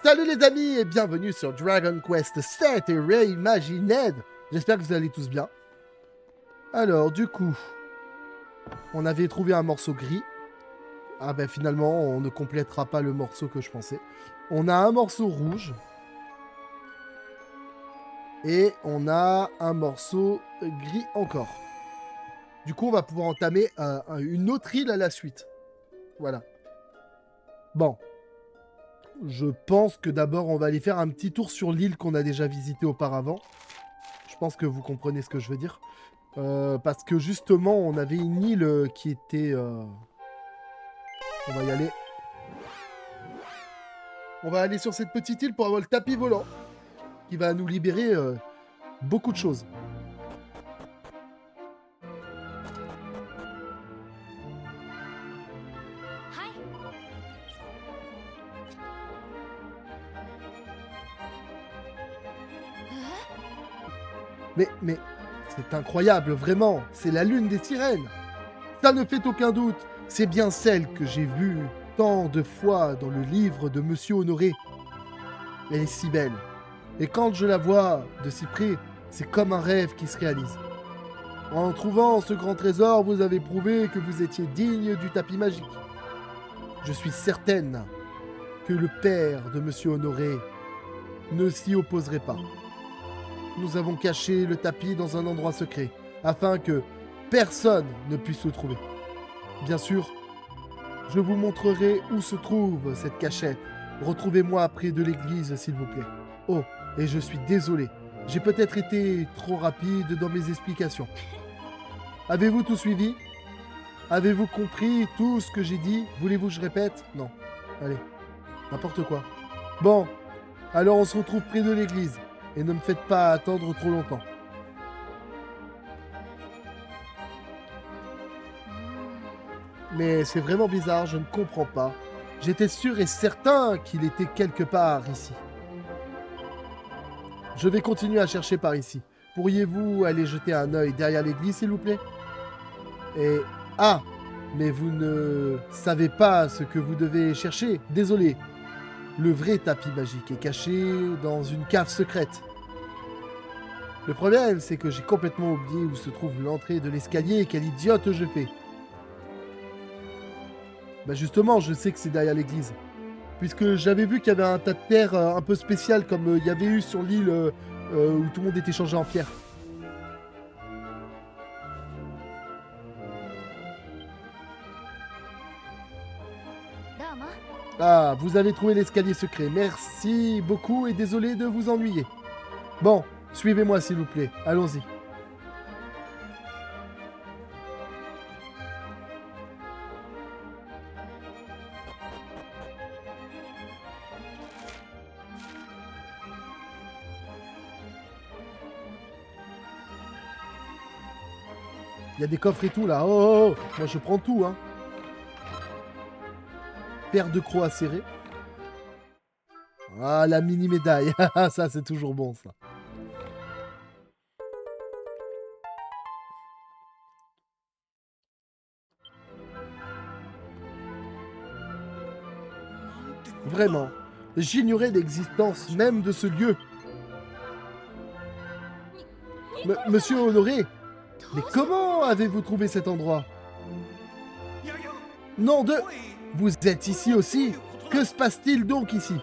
Salut les amis et bienvenue sur Dragon Quest 7 et Reimagined. J'espère que vous allez tous bien. Alors du coup, on avait trouvé un morceau gris. Ah ben finalement, on ne complétera pas le morceau que je pensais. On a un morceau rouge. Et on a un morceau gris encore. Du coup, on va pouvoir entamer une autre île à la suite. Voilà. Bon. Je pense que d'abord, on va aller faire un petit tour sur l'île qu'on a déjà visitée auparavant. Je pense que vous comprenez ce que je veux dire. Parce que justement, on avait une île qui était... On va y aller. On va aller sur cette petite île pour avoir le tapis volant. Qui va nous libérer beaucoup de choses. Mais, c'est incroyable, vraiment. C'est la lune des sirènes. Ça ne fait aucun doute. C'est bien celle que j'ai vue tant de fois dans le livre de Monsieur Honoré. Elle est si belle. Et quand je la vois de si près, c'est comme un rêve qui se réalise. En trouvant ce grand trésor, vous avez prouvé que vous étiez digne du tapis magique. Je suis certaine que le père de Monsieur Honoré ne s'y opposerait pas. Nous avons caché le tapis dans un endroit secret, afin que personne ne puisse le trouver. Bien sûr, je vous montrerai où se trouve cette cachette. Retrouvez-moi près de l'église, s'il vous plaît. Oh, et je suis désolé. J'ai peut-être été trop rapide dans mes explications. Avez-vous tout suivi? Avez-vous compris tout ce que j'ai dit? Voulez-vous que je répète? Non. Allez, n'importe quoi. Bon, alors on se retrouve près de l'église. Et ne me faites pas attendre trop longtemps. Mais c'est vraiment bizarre, je ne comprends pas. J'étais sûr et certain qu'il était quelque part ici. Je vais continuer à chercher par ici. Pourriez-vous aller jeter un œil derrière l'église, s'il vous plaît? Et... Ah! Mais vous ne savez pas ce que vous devez chercher. Désolé. Le vrai tapis magique est caché dans une cave secrète. Le problème, c'est que j'ai complètement oublié où se trouve l'entrée de l'escalier et quel idiote je fais. Bah justement, je sais que c'est derrière l'église. Puisque j'avais vu qu'il y avait un tas de terre un peu spécial comme il y avait eu sur l'île où tout le monde était changé en pierre. Ah, vous avez trouvé l'escalier secret. Merci beaucoup et désolé de vous ennuyer. Bon, suivez-moi s'il vous plaît. Allons-y. Il y a des coffres et tout là. Oh, moi je prends tout, hein. Paire de crocs à serrer. Ah, la mini médaille. Ça, c'est toujours bon, ça. Vraiment, j'ignorais l'existence même de ce lieu. Monsieur Honoré, mais comment avez-vous trouvé cet endroit? Nom de... Vous êtes ici aussi? Que se passe-t-il donc ici?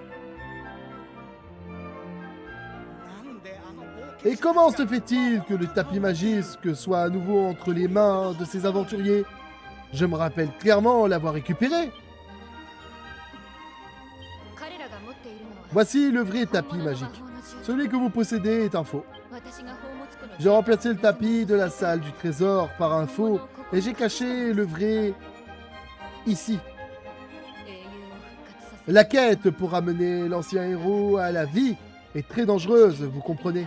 Et comment se fait-il que le tapis magique soit à nouveau entre les mains de ces aventuriers? Je me rappelle clairement l'avoir récupéré. Voici le vrai tapis magique. Celui que vous possédez est un faux. J'ai remplacé le tapis de la salle du trésor par un faux et j'ai caché le vrai ici. La quête pour ramener l'ancien héros à la vie est très dangereuse, vous comprenez?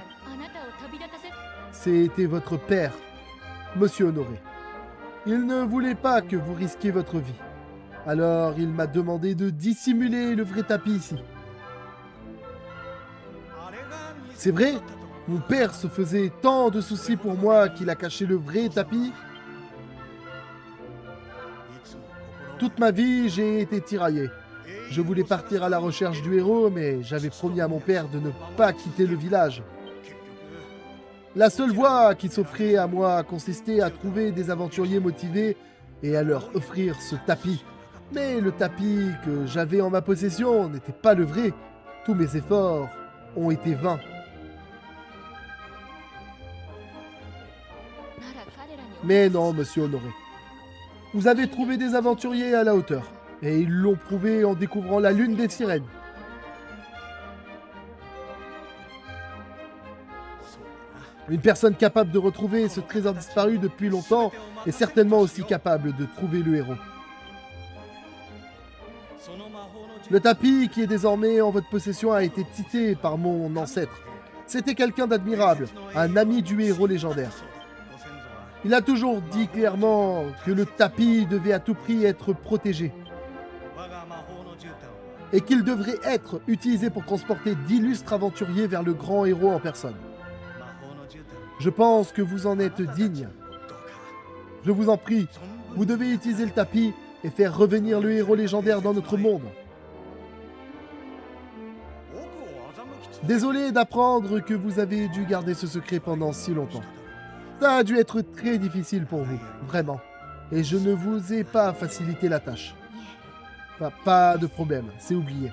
C'était votre père, Monsieur Honoré. Il ne voulait pas que vous risquiez votre vie. Alors il m'a demandé de dissimuler le vrai tapis ici. C'est vrai? Mon père se faisait tant de soucis pour moi qu'il a caché le vrai tapis. Toute ma vie, j'ai été tiraillé. Je voulais partir à la recherche du héros, mais j'avais promis à mon père de ne pas quitter le village. La seule voie qui s'offrait à moi consistait à trouver des aventuriers motivés et à leur offrir ce tapis. Mais le tapis que j'avais en ma possession n'était pas le vrai. Tous mes efforts ont été vains. Mais non, monsieur Honoré. Vous avez trouvé des aventuriers à la hauteur. Et ils l'ont prouvé en découvrant la lune des sirènes. Une personne capable de retrouver ce trésor disparu depuis longtemps est certainement aussi capable de trouver le héros. Le tapis qui est désormais en votre possession a été tité par mon ancêtre. C'était quelqu'un d'admirable, un ami du héros légendaire. Il a toujours dit clairement que le tapis devait à tout prix être protégé et qu'il devrait être utilisé pour transporter d'illustres aventuriers vers le grand héros en personne. Je pense que vous en êtes digne. Je vous en prie, vous devez utiliser le tapis et faire revenir le héros légendaire dans notre monde. Désolé d'apprendre que vous avez dû garder ce secret pendant si longtemps. Ça a dû être très difficile pour vous, vraiment. Et je ne vous ai pas facilité la tâche. Pas de problème, c'est oublié.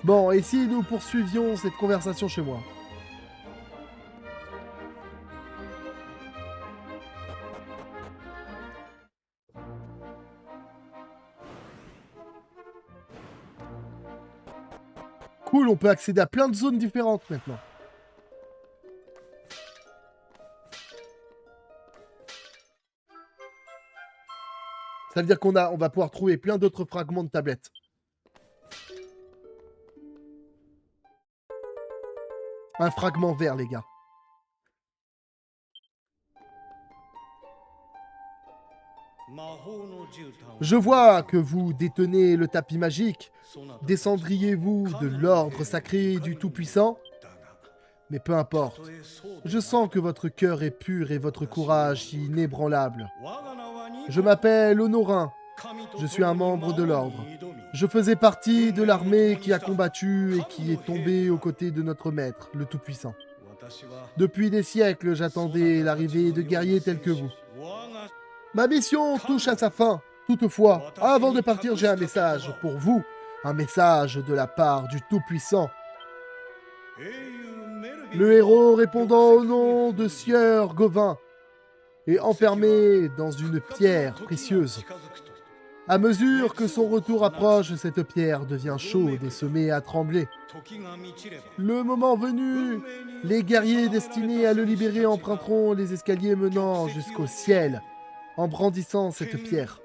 Bon, et si nous poursuivions cette conversation chez moi ? Cool, on peut accéder à plein de zones différentes maintenant. Ça veut dire on va pouvoir trouver plein d'autres fragments de tablettes. Un fragment vert, les gars. Je vois que vous détenez le tapis magique. Descendriez-vous de l'ordre sacré du Tout-Puissant ? Mais peu importe. Je sens que votre cœur est pur et votre courage inébranlable. Je m'appelle Honorin. Je suis un membre de l'ordre. Je faisais partie de l'armée qui a combattu et qui est tombée aux côtés de notre maître, le Tout-Puissant. Depuis des siècles, j'attendais l'arrivée de guerriers tels que vous. Ma mission touche à sa fin. Toutefois, avant de partir, j'ai un message pour vous. Un message de la part du Tout-Puissant. Le héros répondant au nom de Sieur Gauvin est enfermé dans une pierre précieuse. À mesure que son retour approche, cette pierre devient chaude et se met à trembler. Le moment venu, les guerriers destinés à le libérer emprunteront les escaliers menant jusqu'au ciel en brandissant cette pierre.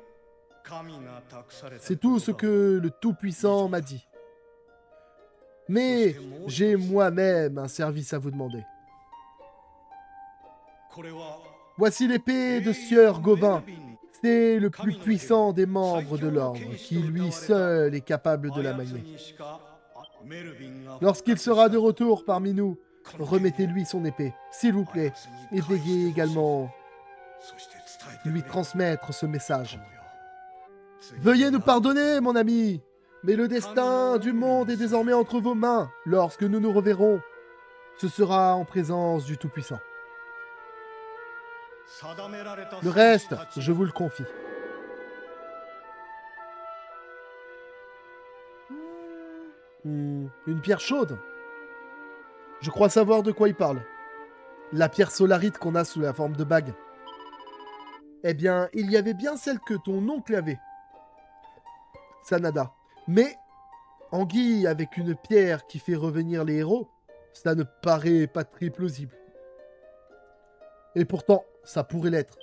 C'est tout ce que le Tout-Puissant m'a dit. Mais j'ai moi-même un service à vous demander. Voici l'épée de Sieur Gauvin. C'est le plus puissant des membres de l'ordre, qui lui seul est capable de la manier. Lorsqu'il sera de retour parmi nous, remettez-lui son épée, s'il vous plaît, et veuillez également lui transmettre ce message. Veuillez nous pardonner, mon ami, mais le destin du monde est désormais entre vos mains. Lorsque nous nous reverrons, ce sera en présence du Tout-Puissant. Le reste, je vous le confie. Une pierre chaude. Je crois savoir de quoi il parle. La pierre solarite qu'on a sous la forme de bague. Eh bien, il y avait bien celle que ton oncle avait. Sanada. Mais, anguille avec une pierre qui fait revenir les héros, ça ne paraît pas très plausible. Et pourtant, ça pourrait l'être.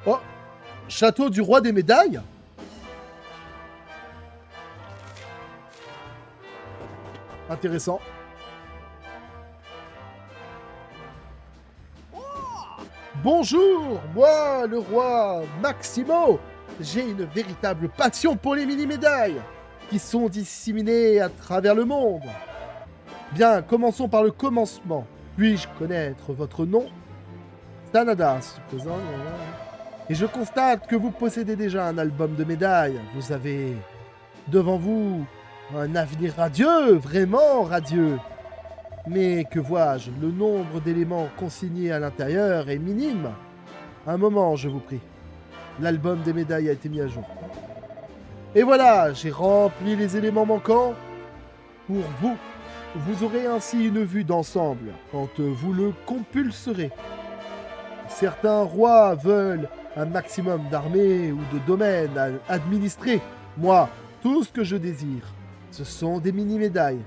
Oh, château du roi des médailles ? Intéressant. Bonjour, moi, le roi Maximo. J'ai une véritable passion pour les mini-médailles qui sont disséminées à travers le monde. Bien, commençons par le commencement. Puis-je connaître votre nom? Sanada se présente. Et je constate que vous possédez déjà un album de médailles. Vous avez devant vous un avenir radieux, vraiment radieux. Mais que vois-je? Le nombre d'éléments consignés à l'intérieur est minime. Un moment, je vous prie. L'album des médailles a été mis à jour. Et voilà, j'ai rempli les éléments manquants pour vous. Vous aurez ainsi une vue d'ensemble quand vous le compulserez. Certains rois veulent un maximum d'armées ou de domaines à administrer. Moi, tout ce que je désire, ce sont des mini-médailles.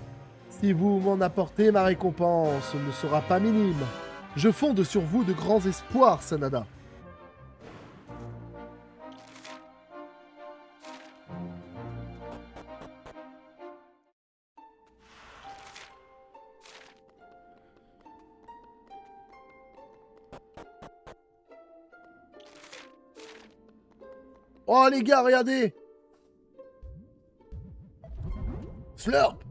Si vous m'en apportez, ma récompense ne sera pas minime. Je fonde sur vous de grands espoirs, Sanada. Oh les gars, regardez! Slurp!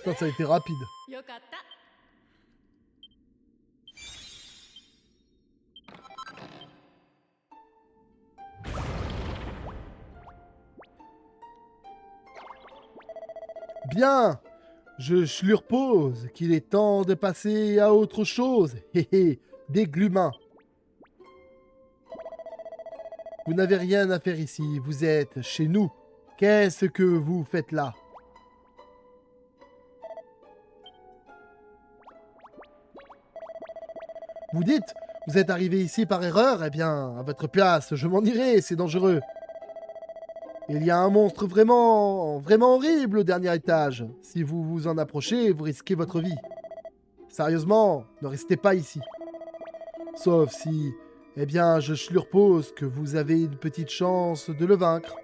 Putain, ça a été rapide. Bien, je schlurpose qu'il est temps de passer à autre chose. Hé hé, des glumains. Vous n'avez rien à faire ici, vous êtes chez nous. Qu'est-ce que vous faites là? Vous dites, vous êtes arrivé ici par erreur? Eh bien, à votre place, je m'en irai, c'est dangereux. Il y a un monstre vraiment horrible au dernier étage. Si vous vous en approchez, vous risquez votre vie. Sérieusement, ne restez pas ici. Sauf si, eh bien, je schlurpose que vous avez une petite chance de le vaincre.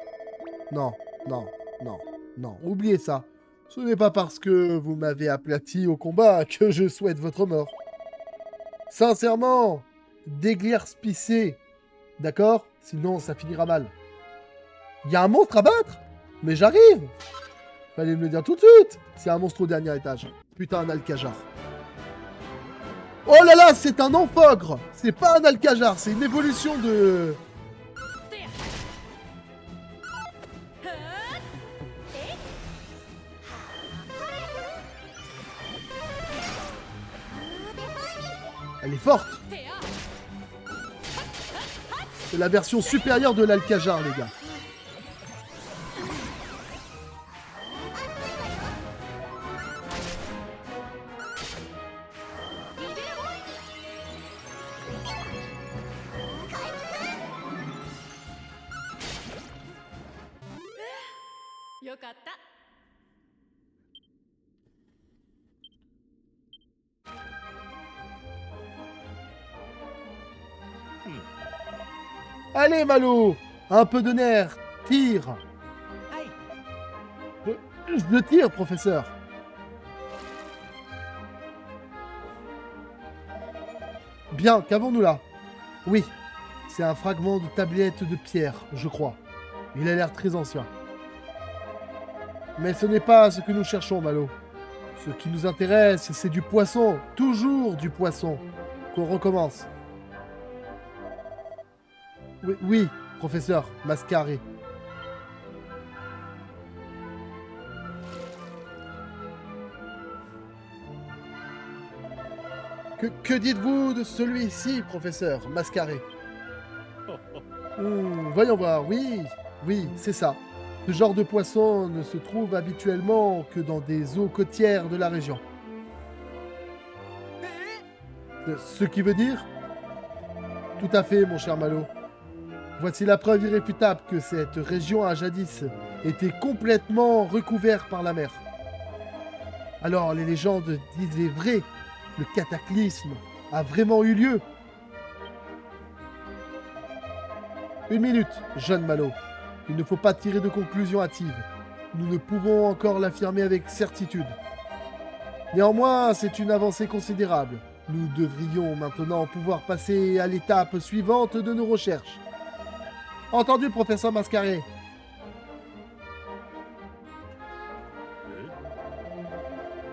Non, non, non, non, oubliez ça. Ce n'est pas parce que vous m'avez aplati au combat que je souhaite votre mort. Sincèrement, déguerpissez, d'accord? Sinon, ça finira mal. Il y a un monstre à battre? Mais j'arrive! Fallait me le dire tout de suite! C'est un monstre au dernier étage. Putain, un alcajar. Oh là là, c'est un amphogre! C'est pas un alcajar, c'est une évolution de... Elle est forte! C'est la version supérieure de l'alcajar, les gars. Allez, Malo! Un peu de nerf! Tire! Je tire, professeur! Bien, qu'avons-nous là? Oui, c'est un fragment de tablette de pierre, je crois. Il a l'air très ancien. Mais ce n'est pas ce que nous cherchons, Malo. Ce qui nous intéresse, c'est du poisson. Toujours du poisson. Qu'on recommence. Oui, oui, professeur, Mascaré. Que dites-vous de celui-ci, professeur, Mascaré? Voyons voir, oui, oui, c'est ça. Ce genre de poisson ne se trouve habituellement que dans des eaux côtières de la région. Ce qui veut dire? Tout à fait, mon cher Malo. Voici la preuve irréfutable que cette région a jadis été complètement recouverte par la mer. Alors, les légendes disaient vrai, le cataclysme a vraiment eu lieu. Une minute, jeune Malo. Il ne faut pas tirer de conclusions hâtives. Nous ne pouvons encore l'affirmer avec certitude. Néanmoins, c'est une avancée considérable. Nous devrions maintenant pouvoir passer à l'étape suivante de nos recherches. Entendu, professeur Mascaré.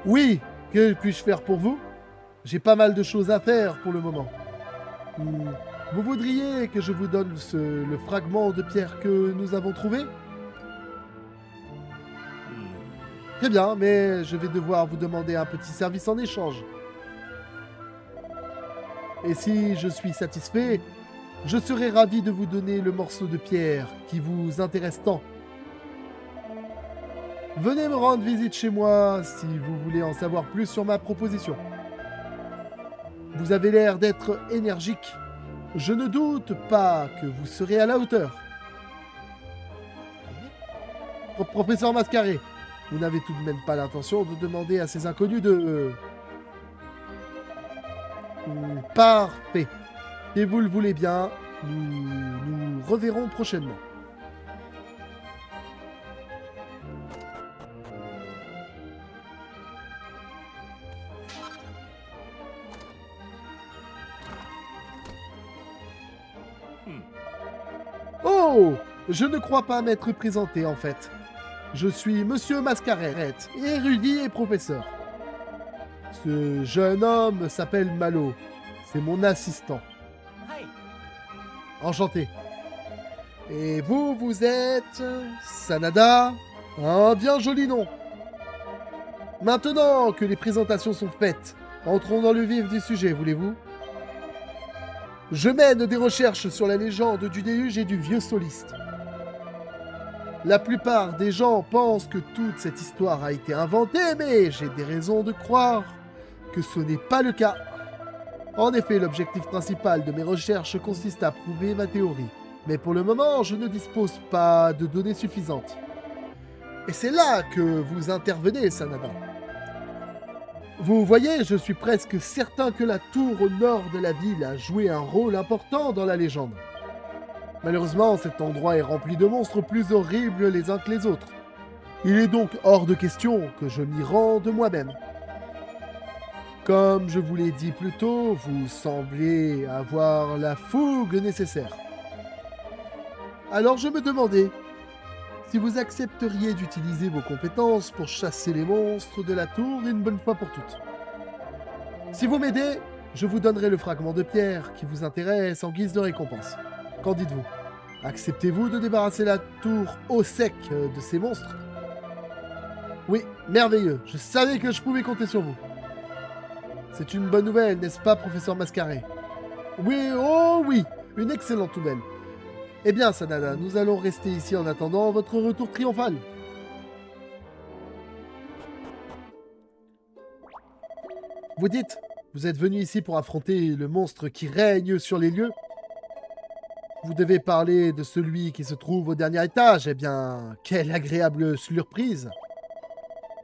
Oui, que puis-je faire pour vous? J'ai pas mal de choses à faire pour le moment. Vous voudriez que je vous donne le fragment de pierre que nous avons trouvé? Très bien, mais je vais devoir vous demander un petit service en échange. Et si je suis satisfait, je serai ravi de vous donner le morceau de pierre qui vous intéresse tant. Venez me rendre visite chez moi si vous voulez en savoir plus sur ma proposition. Vous avez l'air d'être énergique. Je ne doute pas que vous serez à la hauteur. Professeur Mascaré, vous n'avez tout de même pas l'intention de demander à ces inconnus de... Parfait. Si vous le voulez bien, nous reverrons prochainement. Oh! Je ne crois pas m'être présenté en fait. Je suis Monsieur Mascaret, érudit et professeur. Ce jeune homme s'appelle Malo. C'est mon assistant. Enchanté. Et vous, vous êtes... Sanada? Un bien joli nom. Maintenant que les présentations sont faites, entrons dans le vif du sujet, voulez-vous? Je mène des recherches sur la légende du déluge et du vieux soliste. La plupart des gens pensent que toute cette histoire a été inventée, mais j'ai des raisons de croire que ce n'est pas le cas. En effet, l'objectif principal de mes recherches consiste à prouver ma théorie. Mais pour le moment, je ne dispose pas de données suffisantes. Et c'est là que vous intervenez, Sanada. Vous voyez, je suis presque certain que la tour au nord de la ville a joué un rôle important dans la légende. Malheureusement, cet endroit est rempli de monstres plus horribles les uns que les autres. Il est donc hors de question que je m'y rende moi-même. Comme je vous l'ai dit plus tôt, vous semblez avoir la fougue nécessaire. Alors je me demandais si vous accepteriez d'utiliser vos compétences pour chasser les monstres de la tour une bonne fois pour toutes. Si vous m'aidez, je vous donnerai le fragment de pierre qui vous intéresse en guise de récompense. Qu'en dites-vous? Acceptez-vous de débarrasser la tour au sec de ces monstres? Oui, merveilleux. Je savais que je pouvais compter sur vous. C'est une bonne nouvelle, n'est-ce pas, professeur Mascaré? Oui, oh oui, une excellente nouvelle. Eh bien, Sanada, nous allons rester ici en attendant votre retour triomphal. Vous dites, vous êtes venu ici pour affronter le monstre qui règne sur les lieux? Vous devez parler de celui qui se trouve au dernier étage. Eh bien, quelle agréable surprise!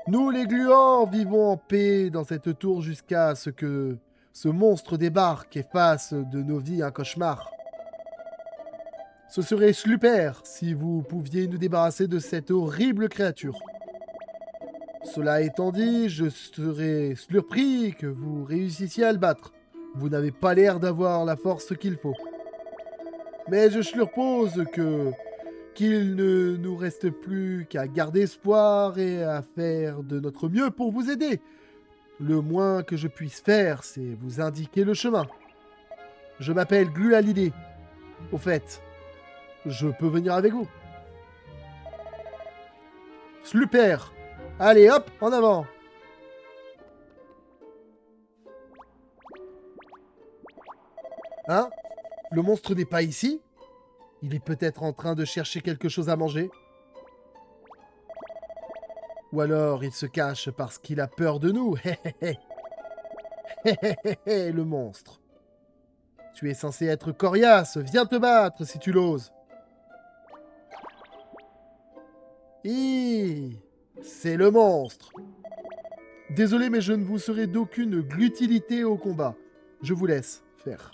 Nous, les gluants, vivons en paix dans cette tour jusqu'à ce que ce monstre débarque et fasse de nos vies un cauchemar. Ce serait super si vous pouviez nous débarrasser de cette horrible créature. Cela étant dit, je serais surpris que vous réussissiez à le battre. Vous n'avez pas l'air d'avoir la force qu'il faut. Mais je suppose qu'il ne nous reste plus qu'à garder espoir et à faire de notre mieux pour vous aider. Le moins que je puisse faire, c'est vous indiquer le chemin. Je m'appelle Glualidé. Au fait, je peux venir avec vous. Super. Allez, hop, en avant. Hein? Le monstre n'est pas ici? Il est peut-être en train de chercher quelque chose à manger. Ou alors il se cache parce qu'il a peur de nous. Le monstre. Tu es censé être coriace. Viens te battre si tu l'oses. C'est le monstre. Désolé, mais je ne vous serai d'aucune glutilité au combat. Je vous laisse faire.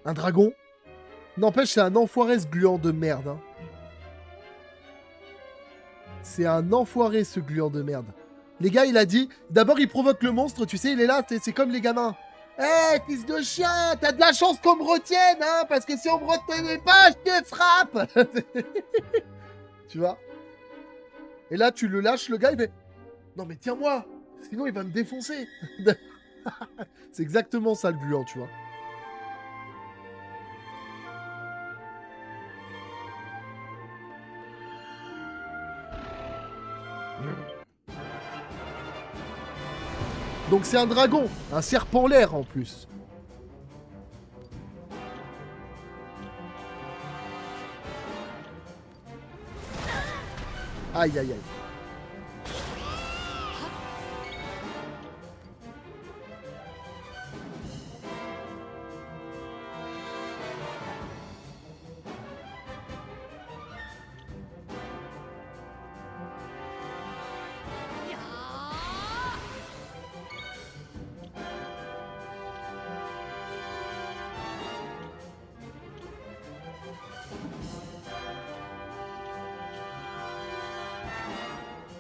Un dragon? N'empêche, c'est un enfoiré ce gluant de merde. Hein. C'est un enfoiré ce gluant de merde. Les gars, il a dit... D'abord, il provoque le monstre, tu sais, il est là, c'est comme les gamins. Eh, fils de chien, t'as de la chance qu'on me retienne, hein, parce que si on me retenait pas, je te frappe. Tu vois? Et là, tu le lâches, le gars, il fait... Non mais tiens-moi, sinon il va me défoncer. C'est exactement ça le gluant, tu vois. Donc c'est un dragon, un serpent l'air en plus. Aïe aïe aïe.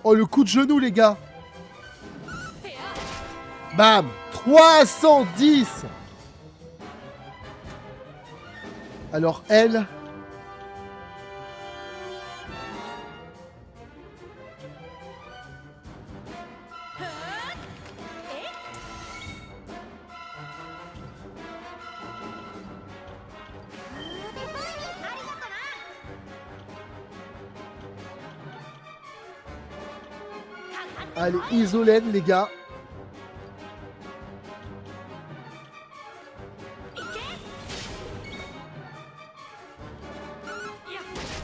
Oh, le coup de genou, les gars. Bam, 310. Alors, elle... Allez, isolène, les gars.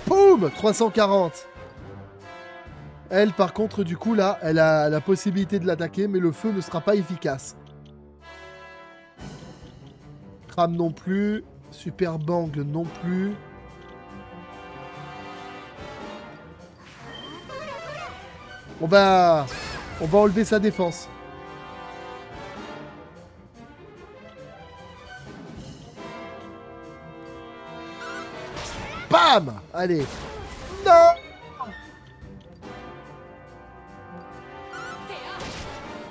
Boum, 340. Elle, par contre, du coup, là, elle a la possibilité de l'attaquer, mais le feu ne sera pas efficace. Crame non plus. Super Bang non plus. On va enlever sa défense. Bam! Allez. Non!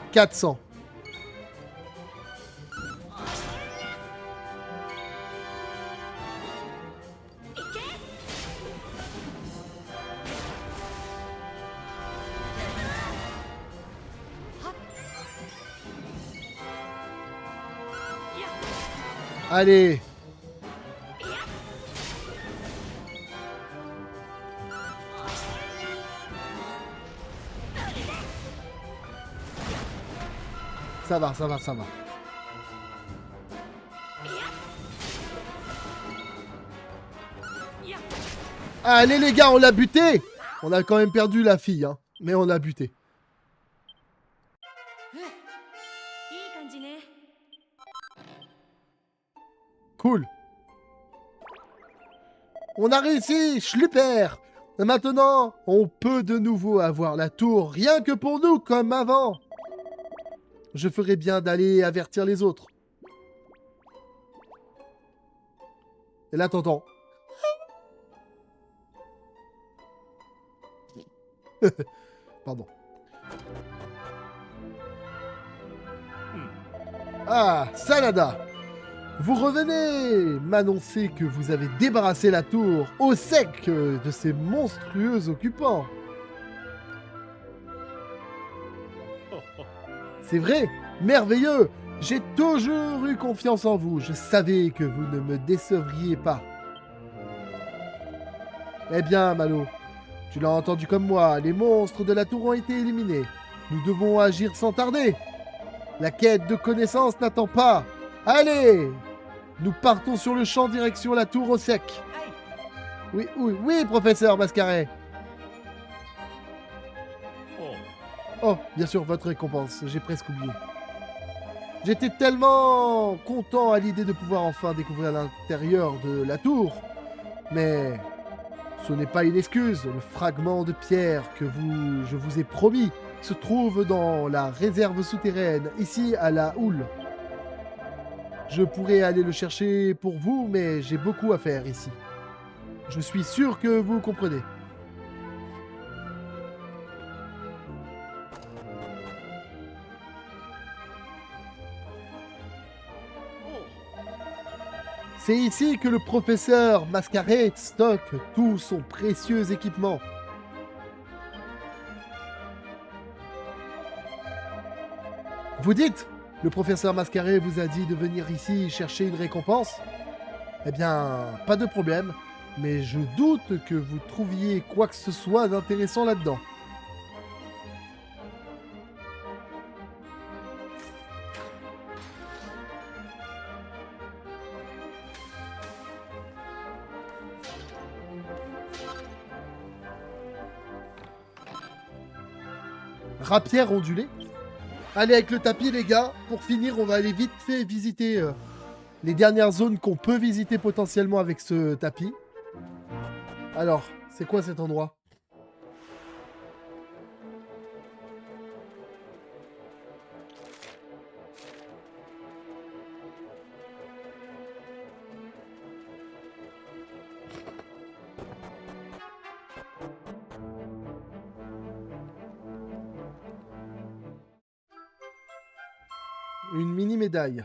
« 400. Allez. Ça va, ça va, ça va. Allez les gars, on l'a buté. On a quand même perdu la fille, hein. Mais on l'a buté. Cool. On a réussi, Schlupper. Et maintenant, on peut de nouveau avoir la tour, rien que pour nous, comme avant. Je ferais bien d'aller avertir les autres. Et là, t'entends. Pardon. Ah, Sanada. Vous revenez m'annoncer que vous avez débarrassé la tour au sec de ces monstrueux occupants. C'est vrai, merveilleux. J'ai toujours eu confiance en vous. Je savais que vous ne me décevriez pas. Eh bien, Malo, tu l'as entendu comme moi. Les monstres de la tour ont été éliminés. Nous devons agir sans tarder. La quête de connaissances n'attend pas. Allez! Nous partons sur le champ direction la tour au sec. Oui, oui, oui, professeur Mascaret. Oh, bien sûr, votre récompense. J'ai presque oublié. J'étais tellement content à l'idée de pouvoir enfin découvrir l'intérieur de la tour. Mais ce n'est pas une excuse. Le fragment de pierre que je vous ai promis se trouve dans la réserve souterraine, ici à la houle. Je pourrais aller le chercher pour vous, mais j'ai beaucoup à faire ici. Je suis sûr que vous comprenez. C'est ici que le professeur Masquerade stocke tout son précieux équipement. Vous dites, le professeur Masquerade vous a dit de venir ici chercher une récompense? Eh bien, pas de problème, mais je doute que vous trouviez quoi que ce soit d'intéressant là-dedans. Rapière ondulée. Allez, avec le tapis, les gars. Pour finir, on va aller vite fait visiter les dernières zones qu'on peut visiter potentiellement avec ce tapis. Alors, c'est quoi cet endroit? Une mini médaille.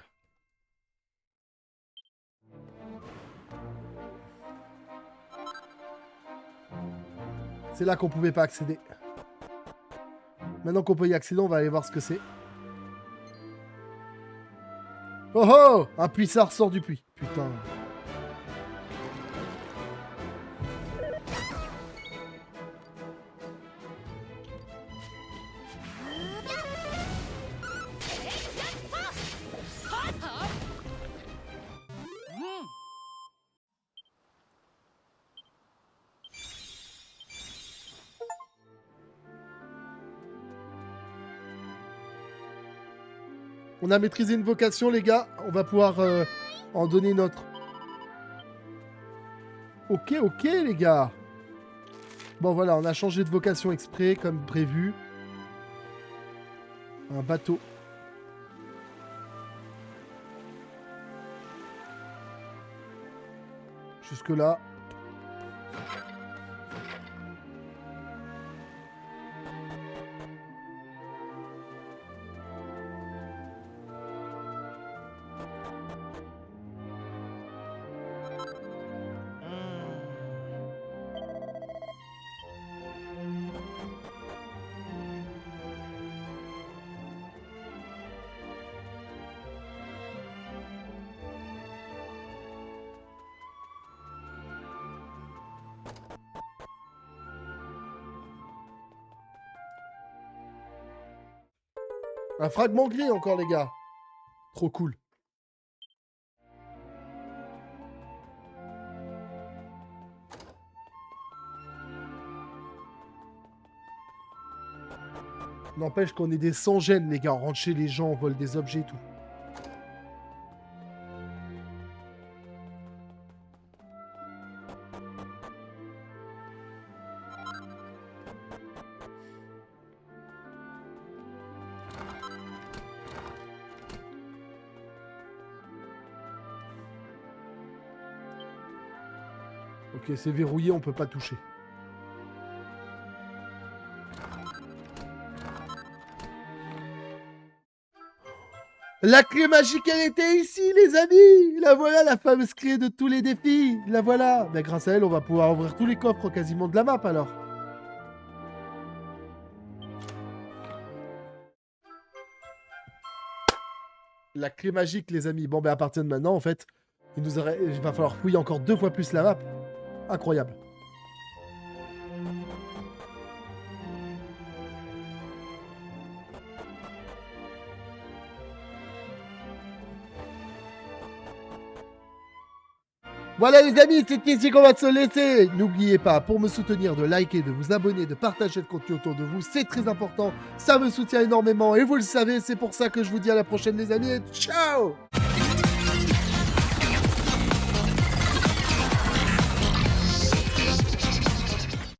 C'est là qu'on pouvait pas accéder. Maintenant qu'on peut y accéder, on va aller voir ce que c'est. Oh oh! Un puissard sort du puits. Putain. On a maîtrisé une vocation, les gars. On va pouvoir en donner une autre. Ok, ok, les gars. Bon, voilà, on a changé de vocation exprès, comme prévu. Un bateau. Jusque-là. Un fragment gris encore, les gars. Trop cool. N'empêche qu'on est des sans-gêne, les gars. On rentre chez les gens, on vole des objets et tout. Ok, c'est verrouillé, on peut pas toucher. La clé magique, elle était ici, les amis. La voilà, la fameuse clé de tous les défis. La voilà. Ben, grâce à elle, on va pouvoir ouvrir tous les coffres quasiment de la map, alors. La clé magique, les amis. Bon, ben, à partir de maintenant, en fait, il va falloir fouiller encore 2 fois plus la map. Incroyable. Voilà les amis, c'est ici qu'on va se laisser. N'oubliez pas, pour me soutenir, de liker, de vous abonner, de partager le contenu autour de vous. C'est très important, ça me soutient énormément. Et vous le savez, c'est pour ça que je vous dis à la prochaine les amis. Et ciao!